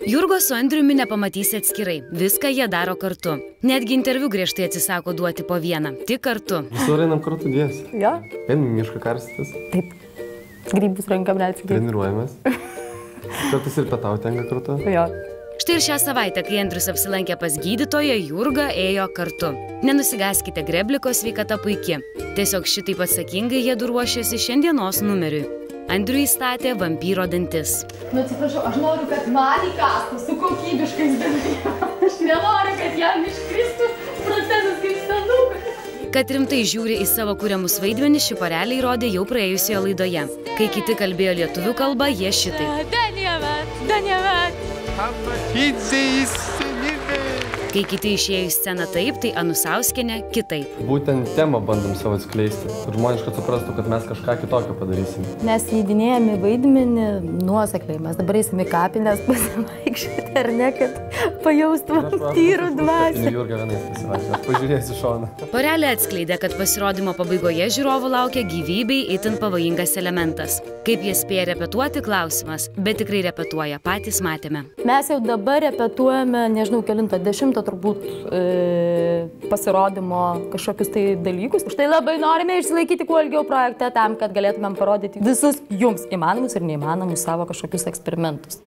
Jurgos su Andriumi nepamatysi atskirai, viską jie daro kartu. Netgi interviu griežtai atsisako duoti po vieną, tik kartu. Visur einam kartu dviese. Jo. Einam mišką karstytis. Taip. Grybus renkam neatsigyti. Treniruojamės. Kartais ir pietauti tenka kartu. Jo. Štai ir šią savaitę, kai Andrius apsilankė pas gydytoją, Jurga ėjo kartu. Nenusigaskite, Grebliko sveikata puiki. Tiesiog šitaip atsakingai jie ruošiasi šiandienos numeriui. Andriui įstatė vampyro dantis. Nu, atsiprašau, aš noriu, kad man įkastų su kokybiškais dantim. Aš nenoriu, kad jam iškristų procesas kaip senukas. Kad rimtai žiūri į savo kuriamus vaidmenis, ši porelė įrodė jau praėjusioje laidoje. Kai kiti kalbėjo lietuvių kalbą, jie šitaip. Danievat. Kai kiti išėjo į sceną taip, tai Anusauskienė kitaip. Būtent temą bandom savo atskleisti. Ir žmonės, kad suprastų, kad mes kažką kitokio padarysim. Mes įdinėjame vaidmenį nuosekliai. Mes dabar eisim į kapines pasivaikščioti, ar ne, kad pajaustų vampyrų dvasią. Jurga vienais pasivaikščioti. Aš pažiūrėsiu šoną. Porelė atskleidė, kad pasirodymo pabaigoje žiūrovų laukia gyvybei itin pavojingas elementas. Kaip jie spėja repetuoti, klausimas, bet tikrai repetuoja, patys matėme. Mes jau dabar repetuojame, nežinau, kelintą dešimtą turbūt pasirodymo kažkokius tai dalykus. Štai labai norime išsilaikyti kuo ilgiau projekte tam, kad galėtumėm parodyti visus jums įmanomus ir neįmanomus savo kažkokius eksperimentus.